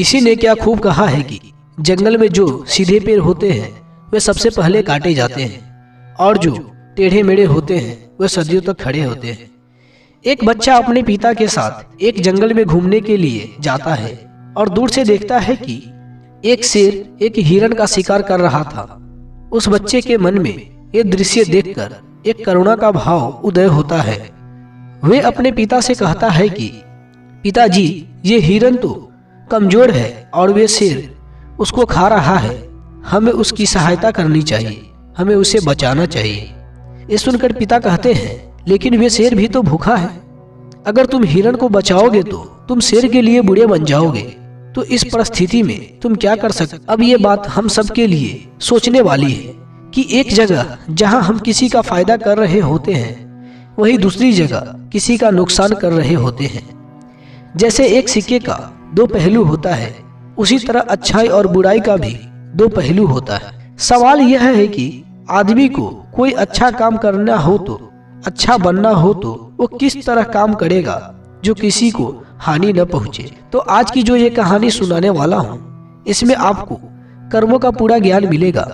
किसी ने क्या खूब कहा है कि जंगल में जो सीधे पेड़ होते हैं वे सबसे पहले काटे जाते हैं और जो टेढ़े मेढ़े होते हैं वे सदियों तक खड़े होते हैं। एक बच्चा अपने पिता के साथ एक जंगल में घूमने के लिए जाता है और दूर से देखता है कि एक शेर एक हिरण का शिकार कर रहा था। उस बच्चे के मन में ये दृश्य देखकर एक करुणा का भाव उदय होता है। वे अपने पिता से कहता है कि पिताजी, ये हिरण तो कमजोर है और वे शेर उसको खा रहा है। हमें उसकी सहायता करनी चाहिए, हमें उसे बचाना चाहिए। ये सुनकर पिता कहते हैं, लेकिन वे शेर भी तो भूखा है। अगर तुम हिरण को बचाओगे तो तुम शेर के लिए बुरे बन जाओगे। तो इस परिस्थिति में तुम क्या कर सकते? अब ये बात हम सब के लिए सोचने वाली है कि एक जगह जहां हम किसी का फायदा कर रहे होते हैं, वहीं दूसरी जगह किसी का नुकसान कर रहे होते हैं। जैसे एक सिक्के का दो पहलू होता है, उसी तरह अच्छाई और बुराई का भी दो पहलू होता है। सवाल यह है कि आदमी को कोई अच्छा काम करना हो तो, अच्छा बनना हो तो वो किस तरह काम करेगा जो किसी को हानि न पहुंचे। तो आज की जो ये कहानी सुनाने वाला हूँ, इसमें आपको कर्मों का पूरा ज्ञान मिलेगा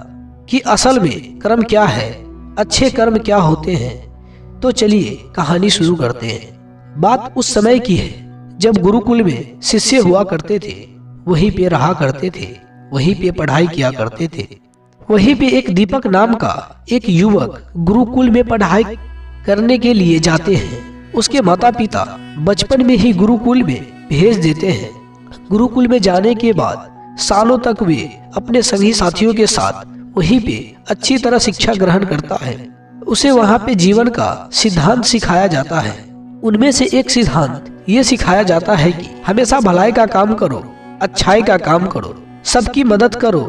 कि असल में कर्म क्या है, अच्छे कर्म क्या होते हैं। तो चलिए कहानी शुरू करते हैं। बात उस समय की है जब गुरुकुल में शिष्य हुआ करते थे, वहीं पे रहा करते थे, वहीं पे पढ़ाई किया करते थे। वहीं पे एक दीपक नाम का एक युवक गुरुकुल में पढ़ाई करने के लिए जाते हैं। उसके माता पिता बचपन में ही गुरुकुल में भेज देते हैं। गुरुकुल में जाने के बाद सालों तक वे अपने संगी साथियों के साथ वहीं पे अच्छी तरह शिक्षा ग्रहण करता है। उसे वहाँ पे जीवन का सिद्धांत सिखाया जाता है। उनमें से एक सिद्धांत ये सिखाया जाता है कि हमेशा भलाई का काम करो, अच्छाई का काम करो, सबकी मदद करो।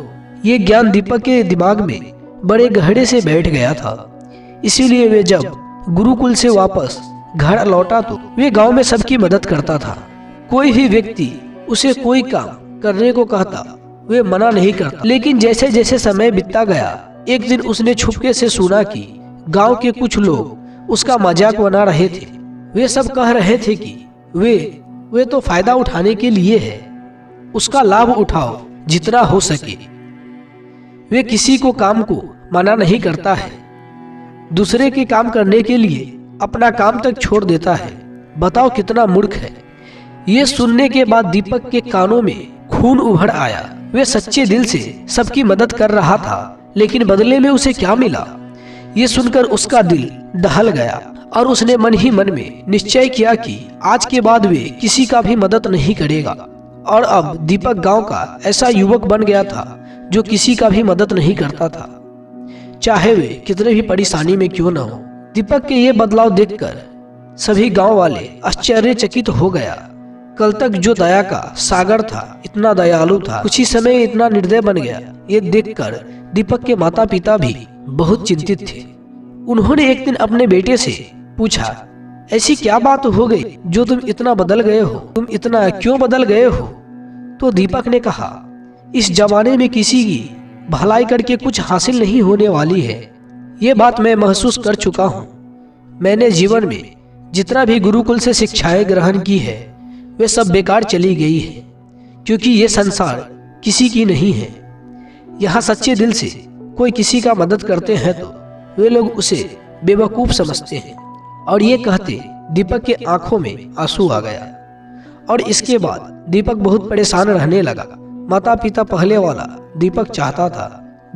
ये ज्ञान दीपक के दिमाग में बड़े गहरे से बैठ गया था। इसीलिए वे जब गुरुकुल से वापस घर लौटा तो वे गांव में सबकी मदद करता था। कोई भी व्यक्ति उसे कोई काम करने को कहता, वे मना नहीं करता। लेकिन जैसे जैसे समय बीतता गया, एक दिन उसने छुपके से सुना कि गांव के कुछ लोग उसका मजाक बना रहे थे। वे सब कह रहे थे कि वे तो फायदा उठाने के लिए है, उसका लाभ उठाओ जितना हो सके। वे किसी को काम को मना नहीं करता है, दूसरे के काम करने के लिए अपना काम तक छोड़ देता है। बताओ कितना मूर्ख है। ये सुनने के बाद दीपक के कानों में खून उभर आया। वे सच्चे दिल से सबकी मदद कर रहा था, लेकिन बदले में उसे क्या मिला, ये सुनकर उसका दिल दहल गया और उसने मन ही मन में निश्चय किया कि आज के बाद वे किसी का भी मदद नहीं करेगा। और अब दीपक गांव का ऐसा युवक बन गया था जो किसी का भी मदद नहीं करता था, चाहे वे कितने भी परेशानी में क्यों न हो। दीपक के ये बदलाव देखकर सभी गांव वाले आश्चर्यचकित हो गया। कल तक जो दया का सागर था, इतना दयालु था, कुछ ही समय इतना निर्दय बन गया। ये देखकर दीपक के माता पिता भी बहुत चिंतित थे। उन्होंने एक दिन अपने बेटे से पूछा, ऐसी क्या बात हो गई जो तुम इतना बदल गए हो, तुम इतना क्यों बदल गए हो? तो दीपक ने कहा, इस जमाने में किसी की भलाई करके कुछ हासिल नहीं होने वाली है। ये बात मैं महसूस कर चुका हूँ। मैंने जीवन में जितना भी गुरुकुल से शिक्षाएं ग्रहण की है, वे सब बेकार चली गई है, क्योंकि ये संसार किसी की नहीं है। यहाँ सच्चे दिल से कोई किसी का मदद करते हैं तो वे लोग उसे बेवकूफ़ समझते हैं। और ये कहते दीपक के आंखों में आंसू आ गया और इसके बाद दीपक बहुत परेशान रहने लगा। माता पिता पहले वाला दीपक चाहता था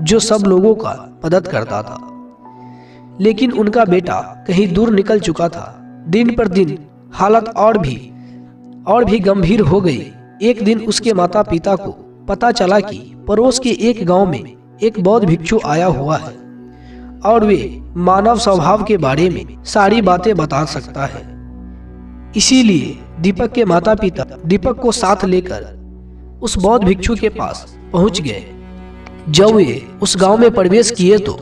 जो सब लोगों का मदद करता था, लेकिन उनका बेटा कहीं दूर निकल चुका था। दिन पर दिन हालत और भी गंभीर हो गई। एक दिन उसके माता पिता को पता चला कि पड़ोस के एक गांव में एक बौद्ध भिक्षु आया हुआ है और वे मानव स्वभाव के बारे में सारी बातें बता सकता है। इसीलिए दीपक के माता पिता दीपक को साथ लेकर उस बौद्ध भिक्षु के पास पहुंच गए। जब वे उस गांव में प्रवेश किए तो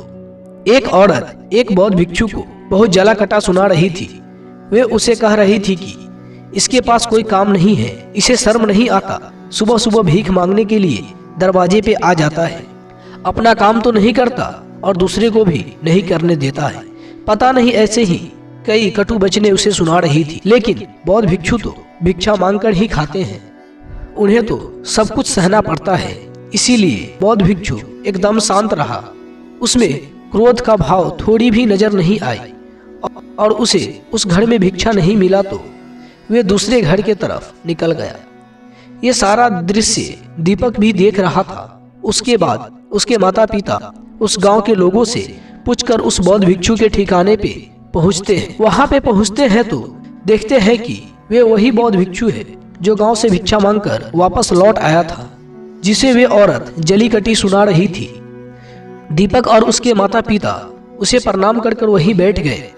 एक औरत एक बौद्ध भिक्षु को बहुत जला कटा सुना रही थी। वे उसे कह रही थी कि इसके पास कोई काम नहीं है, इसे शर्म नहीं आता, सुबह सुबह भीख मांगने के लिए दरवाजे पे आ जाता है, अपना काम तो नहीं करता और दूसरे को भी नहीं करने देता है। पता नहीं ऐसे ही कई कटु वचने उसे सुना रही थी। लेकिन बौद्ध भिक्षु तो भिक्षा मांगकर ही खाते हैं। उन्हें तो सब कुछ सहना पड़ता है। इसीलिए बौद्ध भिक्षु एकदम शांत रहा। उसमें क्रोध का भाव थोड़ी भी नजर नहीं आई और उसे उस घर में भिक्षा नहीं मिला तो वे दूसरे घर के तरफ निकल गया। ये सारा दृश्य दीपक भी देख रहा था। उसके बाद उसके माता पिता उस गांव के लोगों से पूछकर उस बौद्ध भिक्षु के ठिकाने पे पहुंचते हैं। वहां पे पहुंचते हैं तो देखते हैं कि वे वही बौद्ध भिक्षु है जो गांव से भिक्षा मांगकर वापस लौट आया था, जिसे वे औरत जली कटी सुना रही थी। दीपक और उसके माता पिता उसे प्रणाम कर वहीं बैठ गए।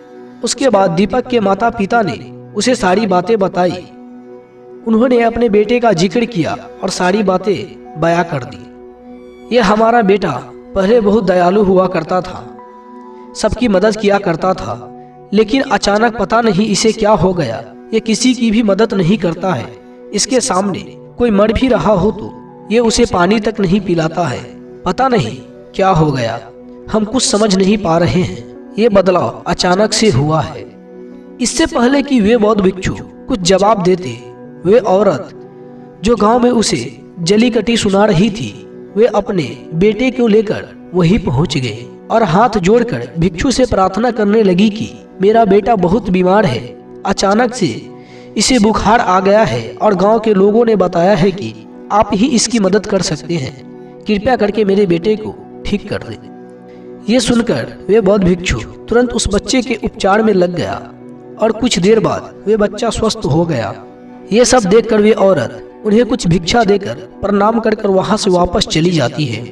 उसके बाद दीपक के माता पिता ने उसे सारी बातें बताई। उन्होंने अपने बेटे का जिक्र किया और सारी बातें बयां कर दी। यह हमारा बेटा पहले बहुत दयालु हुआ करता था, सबकी मदद किया करता था, लेकिन अचानक पता नहीं इसे क्या हो गया। ये किसी की भी मदद नहीं करता है। इसके सामने कोई मर भी रहा हो तो ये उसे पानी तक नहीं पिलाता है। पता नहीं क्या हो गया, हम कुछ समझ नहीं पा रहे हैं। ये बदलाव अचानक से हुआ है। इससे पहले कि वे बौद्ध भिक्षु कुछ जवाब देते, वे औरत जो गांव में उसे जली कटी सुना रही थी, वे अपने बेटे को लेकर वहीं पहुंच गए और हाथ जोड़कर भिक्षु से प्रार्थना करने लगी कि मेरा बेटा बहुत बीमार है, अचानक से इसे बुखार आ गया है और गांव के लोगों ने बताया है कि आप ही इसकी मदद कर सकते हैं। कृपया करके मेरे बेटे को ठीक कर दें। ये सुनकर वे बौद्ध भिक्षु तुरंत उस बच्चे के उपचार में लग गया और कुछ देर बाद वे बच्चा स्वस्थ हो गया। ये सब देखकर वे औरत उन्हें कुछ भिक्षा देकर प्रणाम कर वहां से वापस चली जाती है।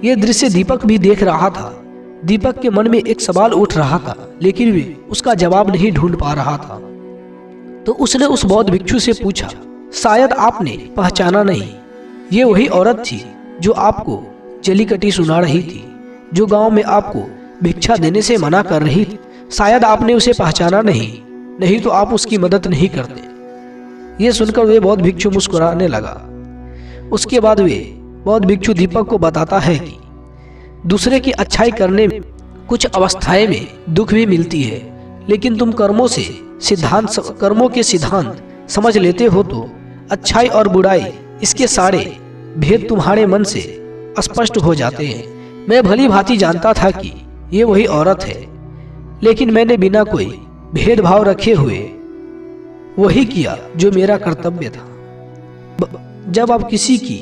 ये दृश्य दीपक भी देख रहा था। दीपक के मन में एक सवाल उठ रहा था, लेकिन वे उसका जवाब नहीं ढूंढ पा रहा था। तो उसने उस बौद्ध भिक्षु से पूछा, शायद आपने पहचाना नहीं, ये वही औरत थी जो आपको जली कटी सुना रही थी, जो गांव में आपको भिक्षा देने से मना कर रही थी। शायद आपने उसे पहचाना नहीं तो आप उसकी मदद नहीं करते। ये सुनकर वे बौद्ध भिक्षु मुस्कुराने लगा। उसके बाद वे बौद्ध भिक्षु दीपक को बताता है कि दूसरे की अच्छाई करने में कुछ अवस्थाएं में दुख भी मिलती है, लेकिन तुम कर्मों के सिद्धांत समझ लेते हो तो अच्छाई और बुराई इसके सारे भेद तुम्हारे मन से स्पष्ट हो जाते हैं। मैं भली भांति जानता था कि ये वही औरत है, लेकिन मैंने बिना कोई भेदभाव रखे हुए वही किया जो मेरा कर्तव्य था। जब आप किसी की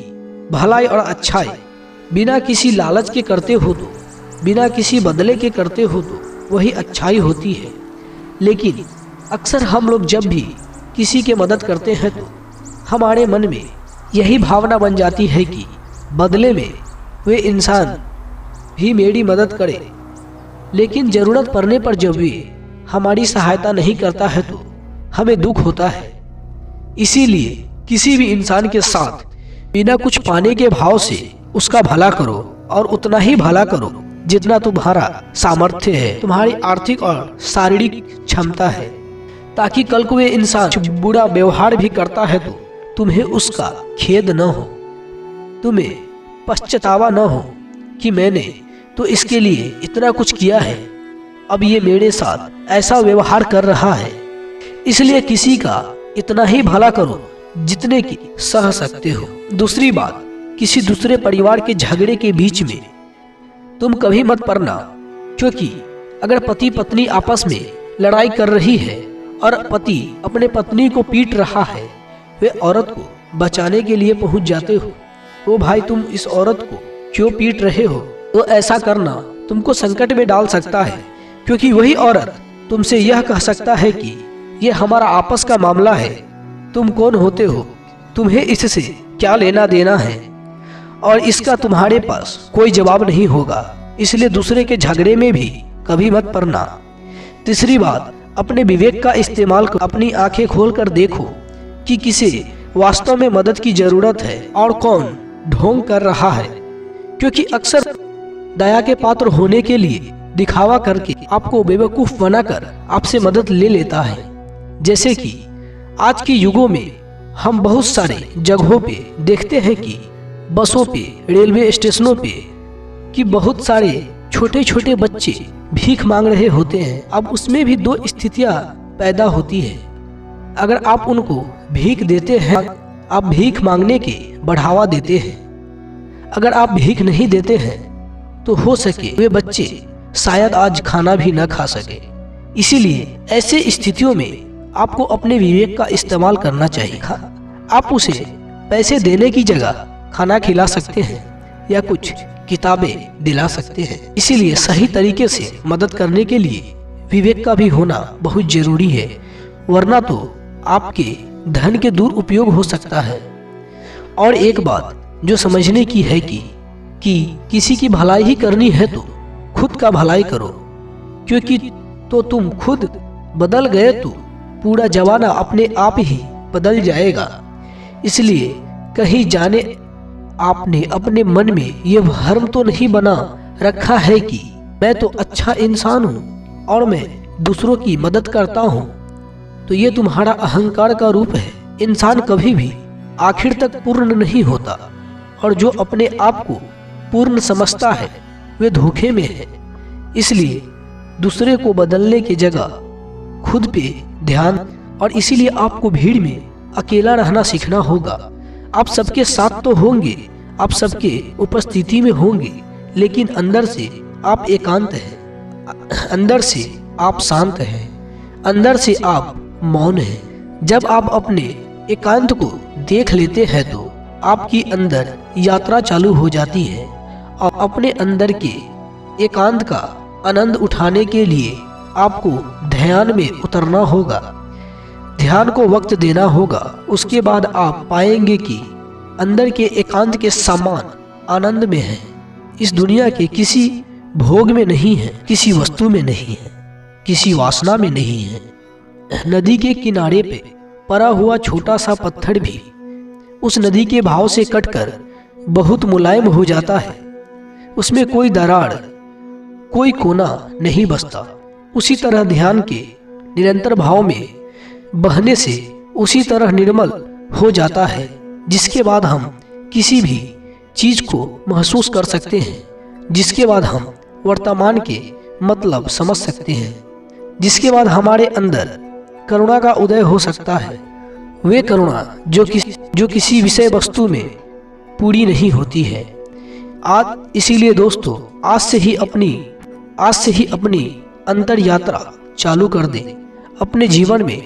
भलाई और अच्छाई बिना किसी लालच के करते हो तो, बिना किसी बदले के करते हो तो वही अच्छाई होती है। लेकिन अक्सर हम लोग जब भी किसी के मदद करते हैं तो हमारे मन में यही भावना बन जाती है कि बदले में वे इंसान भी मेरी मदद करे, लेकिन ज़रूरत पड़ने पर जब वे हमारी सहायता नहीं करता है तो हमें दुख होता है। इसीलिए किसी भी इंसान के साथ बिना कुछ पाने के भाव से उसका भला करो और उतना ही भला करो जितना तुम्हारा सामर्थ्य है, तुम्हारी आर्थिक और शारीरिक क्षमता है, ताकि कल को वे इंसान बुरा व्यवहार भी करता है तो तुम्हें उसका खेद न हो, तुम्हें पश्चातावा न हो कि मैंने तो इसके लिए इतना कुछ किया है, अब ये मेरे साथ ऐसा व्यवहार कर रहा है। इसलिए किसी का इतना ही भला करो जितने की सह सकते हो। दूसरी बात, किसी दूसरे परिवार के झगड़े के बीच में तुम कभी मत पड़ना, क्योंकि अगर पति पत्नी आपस में लड़ाई कर रही है और पति अपने पत्नी को पीट रहा है, वे औरत को बचाने के लिए पहुंच जाते हो, तो भाई तुम इस औरत को क्यों पीट रहे हो? तो ऐसा करना तुमको संकट में डाल सकता है, क्योंकि वही औरत तुमसे यह कह सकता है कि यह हमारा आपस का मामला है, तुम कौन होते हो, तुम्हें इससे क्या लेना देना है, और इसका तुम्हारे पास कोई जवाब नहीं होगा। इसलिए दूसरे के झगड़े में भी कभी मत पड़ना। तीसरी बात, अपने विवेक का इस्तेमाल कर अपनी आंखें खोलकर देखो कि किसे वास्तव में मदद की जरूरत है और कौन ढोंग कर रहा है, क्योंकि अक्सर दया के पात्र होने के लिए दिखावा करके आपको बेवकूफ बनाकर आपसे मदद ले लेता है। जैसे कि आज के युगों में हम बहुत सारे जगहों पे देखते हैं कि बसों पे, रेलवे स्टेशनों पे कि बहुत सारे छोटे छोटे बच्चे भीख मांग रहे होते हैं। अब उसमें भी दो स्थितियां पैदा होती है। अगर आप उनको भीख देते हैं आप भीख मांगने के बढ़ावा देते हैं। अगर आप भीख नहीं देते हैं तो हो सके वे बच्चे शायद आज खाना भी न खा सके। इसीलिए ऐसे स्थितियों में आपको अपने विवेक का इस्तेमाल करना चाहिए। आप उसे पैसे देने की जगह खाना खिला सकते हैं या कुछ किताबें दिला सकते हैं। इसीलिए सही तरीके से मदद करने के लिए विवेक का भी होना बहुत जरूरी है, वरना तो आपके धन के दुरुपयोग हो सकता है। और एक बात जो समझने की है कि किसी की भलाई ही करनी है तो खुद का भलाई करो, क्योंकि तो तुम खुद बदल गए तो पूरा जमाना अपने आप ही बदल जाएगा। इसलिए कहीं जाने आपने अपने मन में ये भ्रम तो नहीं बना रखा है कि मैं तो अच्छा इंसान हूँ और मैं दूसरों की मदद करता हूँ, तो ये तुम्हारा अहंकार का रूप है। इंसान कभी भी आखिर तक पूर्ण नहीं होता, और जो अपने आप को पूर्ण समझता है वे धोखे में है। इसलिए दूसरे को बदलने की जगह खुद पे ध्यान, और इसीलिए आपको भीड़ में अकेला रहना सीखना होगा। आप सबके साथ तो होंगे, आप सबके उपस्थिति में होंगे, लेकिन अंदर से आप एकांत हैं, अंदर से आप शांत हैं, अंदर से आप मौन हैं। जब आप अपने एकांत को देख लेते हैं तो आपकी अंदर यात्रा चालू हो जाती है, और अपने अंदर के एकांत का आनंद उठाने के लिए आपको ध्यान में उतरना होगा, ध्यान को वक्त देना होगा। उसके बाद आप पाएंगे कि अंदर के एकांत के समान आनंद में है, इस दुनिया के किसी भोग में नहीं है, किसी वस्तु में नहीं है, किसी वासना में नहीं है। नदी के किनारे पे पड़ा हुआ छोटा सा पत्थर भी उस नदी के भाव से कटकर बहुत मुलायम हो जाता है, उसमें कोई दरार, कोई कोना नहीं बसता। उसी तरह ध्यान के निरंतर भाव में बहने से उसी तरह निर्मल हो जाता है, जिसके बाद हम किसी भी चीज को महसूस कर सकते हैं, जिसके बाद हम वर्तमान के मतलब समझ सकते हैं, जिसके बाद हमारे अंदर करुणा का उदय हो सकता है। वे करुणा जो किसी विषय वस्तु में पूरी नहीं होती है। आज इसीलिए दोस्तों आज से ही अपनी अंतर यात्रा चालू कर दें, अपने जीवन में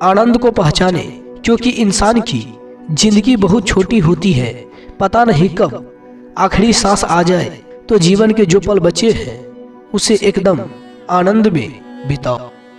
आनंद को पहचाने, क्योंकि इंसान की जिंदगी बहुत छोटी होती है। पता नहीं कब आखिरी सांस आ जाए, तो जीवन के जो पल बचे हैं उसे एकदम आनंद में बिताओ।